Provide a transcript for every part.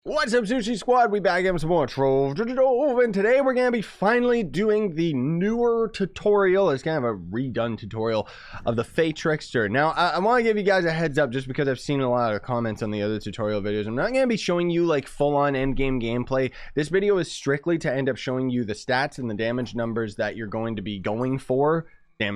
What's up, Scyushi Squad? We back again with some more Trove, and today we're going to be finally doing the newer tutorial. It's kind of a redone tutorial of the Fae Trickster. Now, I want to give you guys a heads up just because I've seen a lot of comments on the other tutorial videos. I'm not going to be showing you like full-on endgame gameplay. This video is strictly to end up showing you the stats and the damage numbers that you're going to be going for. The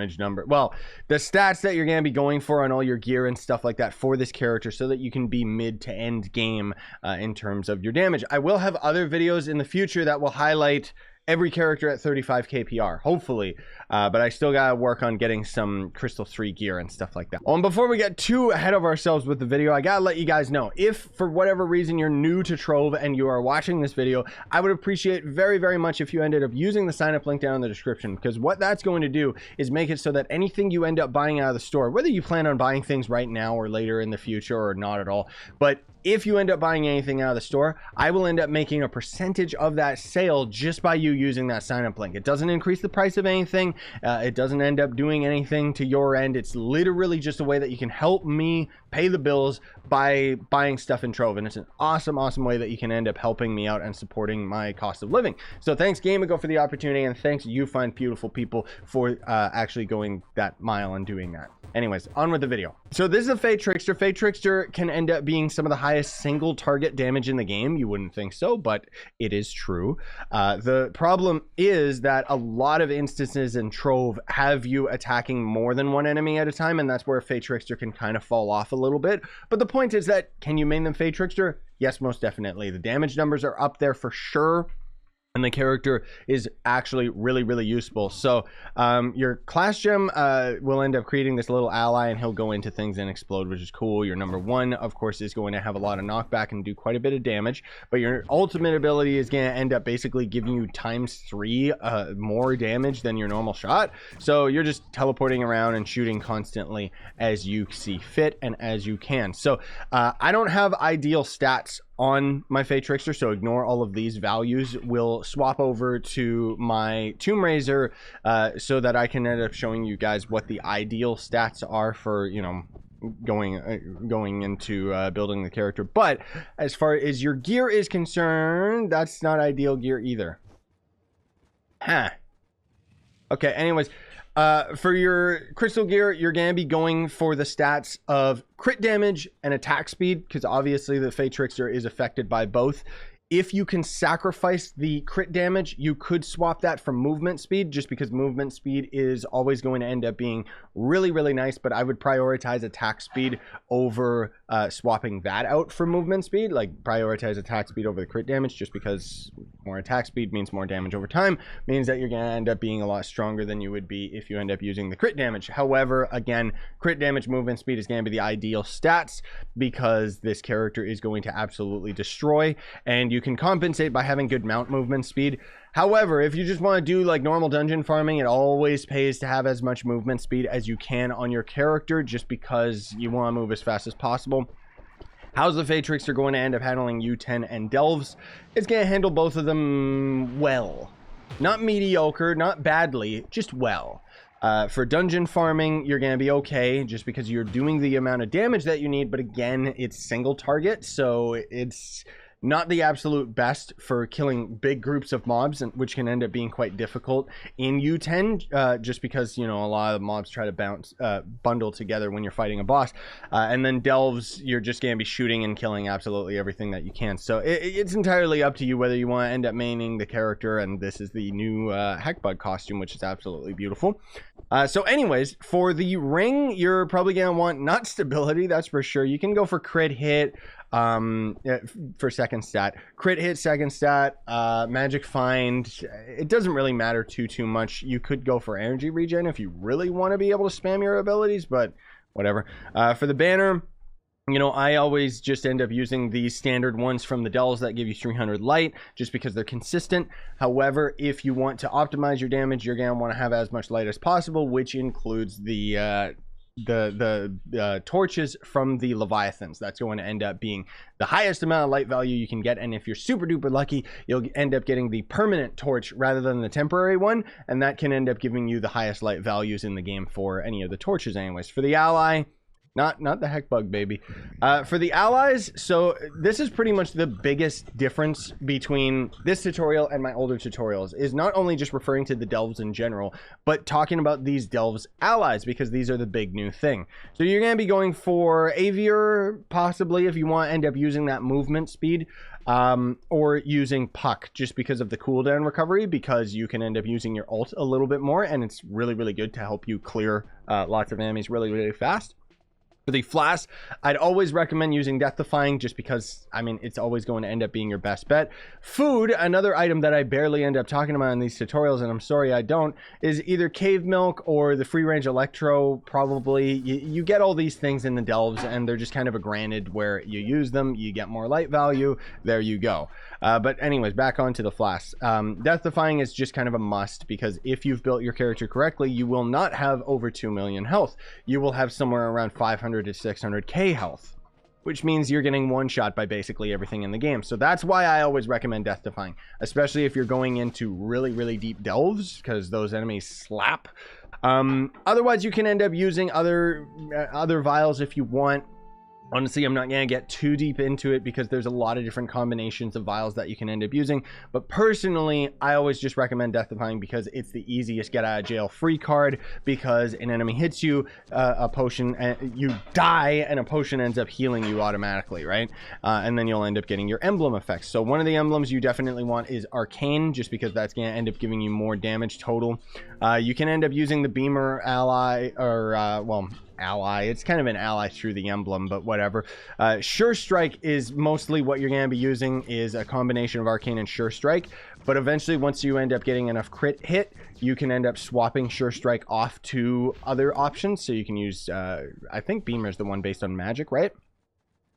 stats that you're going to be going for on all your gear and stuff like that for this character so that you can be mid to end game in terms of your damage. I will have other videos in the future that will highlight every character at 35 kpr, hopefully, but I still gotta work on getting some Crystal 3 gear and stuff like that. And before we get too ahead of ourselves with the video, I gotta let you guys know, if for whatever reason you're new to Trove and you are watching this video, I would appreciate very much if you ended up using the sign up link down in the description, because what that's going to do is make it so that anything you end up buying out of the store, whether you plan on buying things right now or later in the future or not at all, but if you end up buying anything out of the store, I will end up making a percentage of that sale just by you using that sign up link. It doesn't increase the price of anything. It doesn't end up doing anything to your end. It's literally just a way that you can help me pay the bills by buying stuff in Trove. And it's an awesome way that you can end up helping me out and supporting my cost of living. So thanks Gamigo for the opportunity, and thanks You Find Beautiful People for actually going that mile and doing that. Anyways, on with the video. So this is a Fae Trickster. Fae Trickster can end up being some of the highest single target damage in the game. You wouldn't think so, but it is true. The problem is that a lot of instances in Trove have you attacking more than one enemy at a time, and that's where Fae Trickster can kind of fall off a little bit. But the point is that, can you main them Fae Trickster? Yes, most definitely. The damage numbers are up there for sure, and the character is actually really useful. So your class gem will end up creating this little ally, and he'll go into things and explode, which is cool. Your number one, of course, is going to have a lot of knockback and do quite a bit of damage, but your ultimate ability is going to end up basically giving you ×3 more damage than your normal shot. So you're just teleporting around and shooting constantly as you see fit and as you can. So I don't have ideal stats on my Fae Trickster, so ignore all of these values. We'll swap over to my Tomb Raiser so that I can end up showing you guys what the ideal stats are for, you know, going into building the character. But as far as your gear is concerned, that's not ideal gear either. Okay, anyways, for your crystal gear, you're going to be going for the stats of crit damage and attack speed, because obviously the Fae Trickster is affected by both. If you can sacrifice the crit damage, you could swap that for movement speed, just because movement speed is always going to end up being really nice, but I would prioritize attack speed over swapping that out for movement speed. Like, prioritize attack speed over the crit damage, just because more attack speed means more damage over time, means that you're going to end up being a lot stronger than you would be if you end up using the crit damage. However, again, crit damage, movement speed is going to be the ideal stats, because this character is going to absolutely destroy, and you can compensate by having good mount movement speed. However, if you just want to do like normal dungeon farming, it always pays to have as much movement speed as you can on your character, just because you want to move as fast as possible. How's the Fae Trickster going to end up handling U10 and Delves? It's going to handle both of them well. Not mediocre, not badly, just well. For dungeon farming, you're going to be okay, just because you're doing the amount of damage that you need, but again, it's single target, so it's not the absolute best for killing big groups of mobs, which can end up being quite difficult in U10, just because, you know, a lot of mobs try to bundle together when you're fighting a boss. And then Delves, you're just going to be shooting and killing absolutely everything that you can. So it's entirely up to you whether you want to end up maining the character, and this is the new Heckbug costume, which is absolutely beautiful. So anyways, for the ring, you're probably going to want not stability, that's for sure. You can go for crit hit, for second stat, crit hit, second stat, magic find. It doesn't really matter too much. You could go for energy regen if you really want to be able to spam your abilities, but whatever. For the banner, you know, I always just end up using the standard ones from the Delves that give you 300 light, just because they're consistent. However, if you want to optimize your damage, you're gonna want to have as much light as possible, which includes the torches from the Leviathans. That's going to end up being the highest amount of light value you can get, and if you're super duper lucky, you'll end up getting the permanent torch rather than the temporary one, and that can end up giving you the highest light values in the game for any of the torches anyways. For the ally, Not the heck bug, baby. For the allies, so this is pretty much the biggest difference between this tutorial and my older tutorials, is not only just referring to the delves in general, but talking about these delves allies, because these are the big new thing. So you're going to be going for Avior, possibly, if you want to end up using that movement speed, or using Puck, just because of the cooldown recovery, because you can end up using your ult a little bit more, and it's really, really good to help you clear lots of enemies really, really fast. For the Flask, I'd always recommend using Death Defying, just because, I mean, it's always going to end up being your best bet. Food, another item that I barely end up talking about in these tutorials, and I'm sorry I don't, is either Cave Milk or the Free Range Electro, probably. You get all these things in the Delves, and they're just kind of a granted where you use them, you get more light value, there you go. But anyways, back onto the Flask. Death Defying is just kind of a must, because if you've built your character correctly, you will not have over 2 million health. You will have somewhere around 500 to 600k health, which means you're getting one shot by basically everything in the game. So that's why I always recommend Death Defying, especially if you're going into really, really deep delves, because those enemies slap. Otherwise, you can end up using other vials if you want. Honestly, I'm not going to get too deep into it because there's a lot of different combinations of vials that you can end up using. But personally, I always just recommend Death Defying because it's the easiest get out of jail free card, because an enemy hits you, a potion, you die, and a potion ends up healing you automatically, right? And then you'll end up getting your emblem effects. So one of the emblems you definitely want is Arcane, just because that's going to end up giving you more damage total. You can end up using the Beamer ally, or, well, ally, it's kind of an ally through the emblem, but whatever. Sure Strike is mostly what you're going to be using, is a combination of Arcane and Sure Strike, but eventually once you end up getting enough crit hit, you can end up swapping Sure Strike off to other options. So you can use I think Beamer is the one based on magic, right?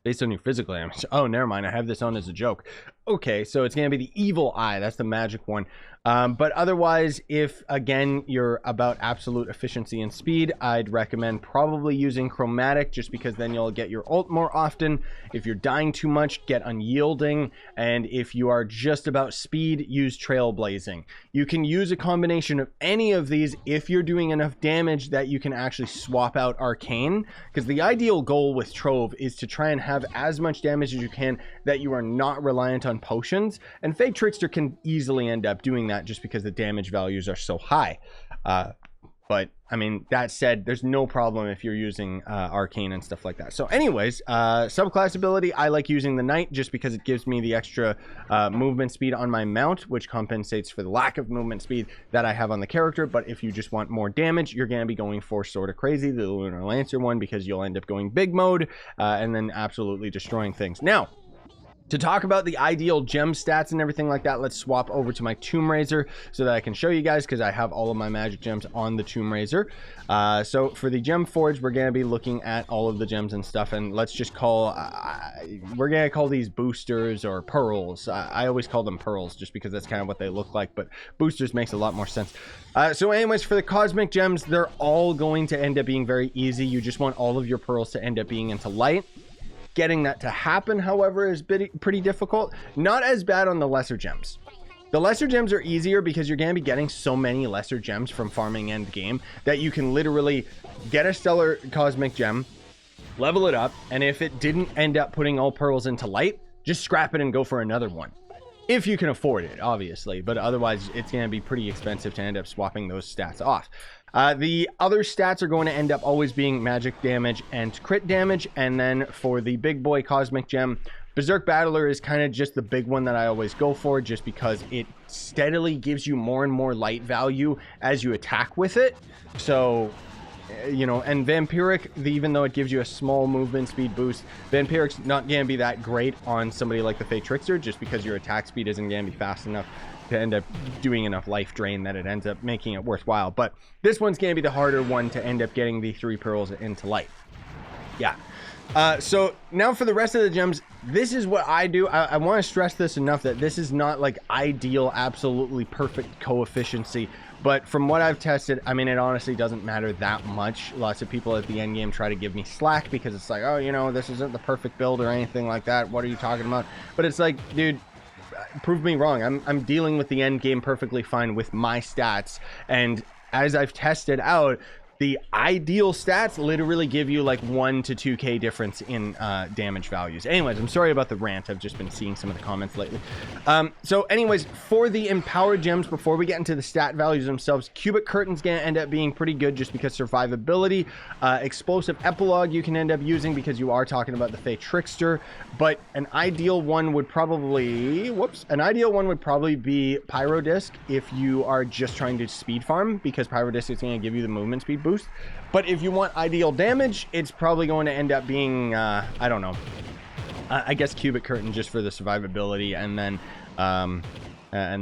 Based on your physical damage. Oh, never mind, I have this on as a joke. Okay, so it's going to be the Evil Eye, that's the magic one. But otherwise, if again you're about absolute efficiency and speed, I'd recommend probably using Chromatic, just because then you'll get your ult more often. If you're dying too much, get Unyielding, and if you are just about speed, use Trailblazing. You can use a combination of any of these if you're doing enough damage that you can actually swap out Arcane, because the ideal goal with Trove is to try and have as much damage as you can that you are not reliant on potions, and Fae Trickster can easily end up doing that just because the damage values are so high. But I mean, that said, there's no problem if you're using Arcane and stuff like that. So anyways, subclass ability, I like using the Knight just because it gives me the extra movement speed on my mount, which compensates for the lack of movement speed that I have on the character. But if you just want more damage, you're going to be going for Sorta Crazy, the Lunar Lancer one, because you'll end up going big mode and then absolutely destroying things. Now, to talk about the ideal gem stats and everything like that, let's swap over to my Tomb Raiser so that I can show you guys, because I have all of my magic gems on the Tomb Raiser. So for the Gem Forge, we're going to be looking at all of the gems and stuff, and let's just call, we're going to call these boosters or pearls. I always call them pearls just because that's kind of what they look like, but boosters makes a lot more sense. So anyways, for the cosmic gems, they're all going to end up being very easy. You just want all of your pearls to end up being into light. Getting that to happen, however, is pretty difficult. Not as bad on the lesser gems. The lesser gems are easier because you're going to be getting so many lesser gems from farming end game that you can literally get a stellar cosmic gem, level it up, and if it didn't end up putting all pearls into light, just scrap it and go for another one. If you can afford it, obviously, but otherwise it's going to be pretty expensive to end up swapping those stats off. The other stats are going to end up always being magic damage and crit damage, and then for the big boy cosmic gem, Berserk Battler is kind of just the big one that I always go for, just because it steadily gives you more and more light value as you attack with it. So, you know, and Vampiric, even though it gives you a small movement speed boost, Vampiric's not going to be that great on somebody like the Fae Trickster, just because your attack speed isn't going to be fast enough to end up doing enough life drain that it ends up making it worthwhile. But this one's going to be the harder one to end up getting the 3 pearls into light. Yeah. So now for the rest of the gems, this is what I do. I want to stress this enough that this is not like ideal, absolutely perfect coefficiency. But from what I've tested, I mean, it honestly doesn't matter that much. Lots of people at the end game try to give me slack because it's like, oh, you know, this isn't the perfect build or anything like that. What are you talking about? But it's like, dude, prove me wrong. I'm dealing with the end game perfectly fine with my stats, and as I've tested out, The ideal stats literally give you like 1 to 2k difference in damage values. Anyways, I'm sorry about the rant. I've just been seeing some of the comments lately. So anyways, for the empowered gems, before we get into the stat values themselves, cubic curtain's gonna end up being pretty good just because survivability. Explosive epilogue you can end up using because you are talking about the Fae Trickster, but an ideal one would probably be Pyro Disc if you are just trying to speed farm, because Pyro Disc is going to give you the movement speed boost. But if you want ideal damage, it's probably going to end up being I don't know, I guess cubic curtain just for the survivability, and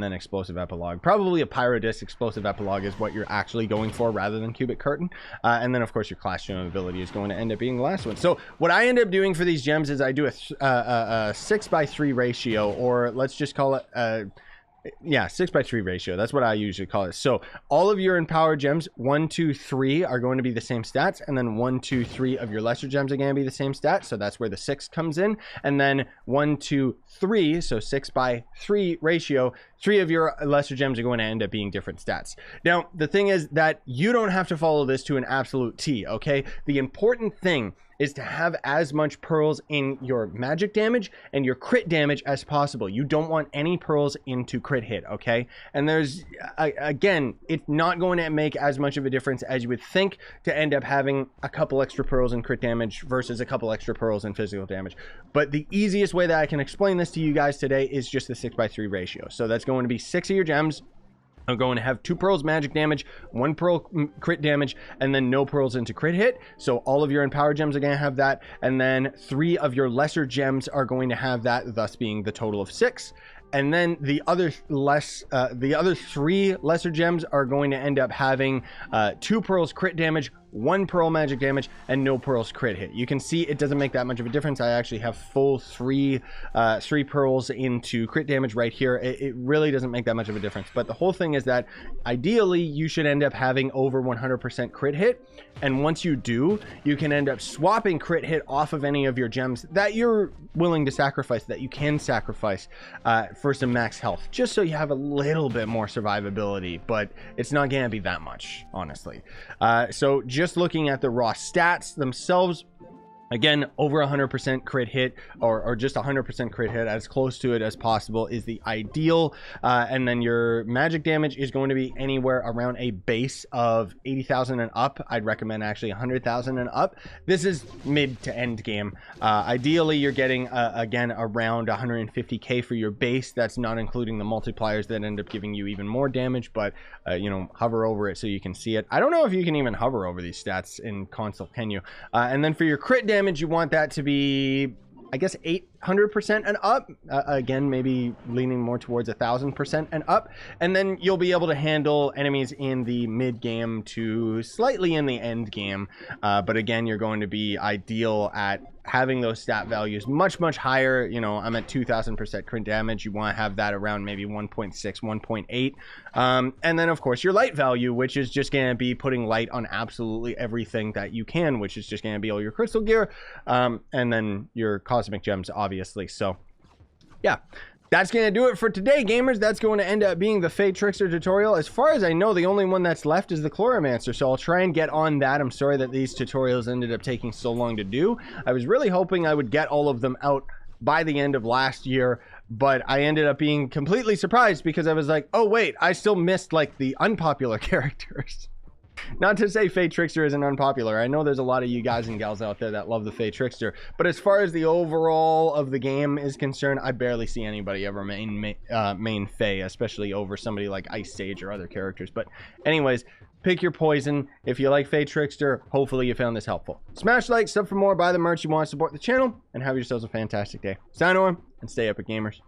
then explosive epilogue. Probably a Pyro Disc explosive epilogue is what you're actually going for rather than cubic curtain. And then of course your class gem ability is going to end up being the last one. So what I end up doing for these gems is I do a 6:3 ratio, or let's just call it yeah, 6:3 ratio. That's what I usually call it. So all of your empowered gems, 1, 2, 3 are going to be the same stats, and then 1, 2, 3 of your lesser gems are going to be the same stats. So that's where the 6 comes in. And then 1, 2, 3, so 6:3 ratio, 3 of your lesser gems are going to end up being different stats. Now the thing is that you don't have to follow this to an absolute T, okay? The important thing is to have as much pearls in your magic damage and your crit damage as possible. You don't want any pearls into crit hit, okay? And there's, again, it's not going to make as much of a difference as you would think to end up having a couple extra pearls in crit damage versus a couple extra pearls in physical damage. But the easiest way that I can explain this to you guys today is just the 6:3 ratio. So that's going to be 6 of your gems are going to have 2 pearls magic damage, 1 pearl crit damage, and then no pearls into crit hit. So all of your empowered gems are going to have that, and then 3 of your lesser gems are going to have that, thus being the total of 6. And then the other 3 lesser gems are going to end up having 2 pearls crit damage, 1 pearl magic damage, and no pearls crit hit. You can see it doesn't make that much of a difference. I actually have full 3 pearls into crit damage right here. It really doesn't make that much of a difference. But the whole thing is that ideally you should end up having over 100% crit hit. And once you do, you can end up swapping crit hit off of any of your gems that you're willing to sacrifice, that you can sacrifice for some max health, just so you have a little bit more survivability, but it's not gonna be that much, honestly. So just looking at the raw stats themselves, again, over 100% crit hit, or just 100% crit hit, as close to it as possible is the ideal. And then your magic damage is going to be anywhere around a base of 80,000 and up. I'd recommend actually 100,000 and up. This is mid to end game. Ideally, you're getting, again, around 150k for your base. That's not including the multipliers that end up giving you even more damage, but, you know, hover over it so you can see it. I don't know if you can even hover over these stats in console, can you? And then for your crit damage, you want that to be, I guess, 800% and up. Again, maybe leaning more towards 1,000% and up. And then you'll be able to handle enemies in the mid game to slightly in the end game. But again, you're going to be ideal at having those stat values much higher. You know, I'm at 2,000% crit damage. You want to have that around maybe 1.6, 1.8. And then of course your light value, which is just going to be putting light on absolutely everything that you can, which is just going to be all your crystal gear, and then your cosmic gems, obviously. So yeah, that's going to do it for today, gamers. That's going to end up being the Fae Trickster tutorial. As far as I know, the only one that's left is the Chloromancer, so I'll try and get on that. I'm sorry that these tutorials ended up taking so long to do. I was really hoping I would get all of them out by the end of last year, but I ended up being completely surprised because I was like, oh wait, I still missed like the unpopular characters. Not to say Fae Trickster isn't unpopular. I know there's a lot of you guys and gals out there that love the Fae Trickster, but as far as the overall of the game is concerned, I barely see anybody ever main Fae, especially over somebody like Ice Sage or other characters. But anyways, pick your poison. If you like Fae Trickster, hopefully you found this helpful. Smash like, sub for more, buy the merch you want, support the channel, and have yourselves a fantastic day. Sign on, and stay epic, gamers.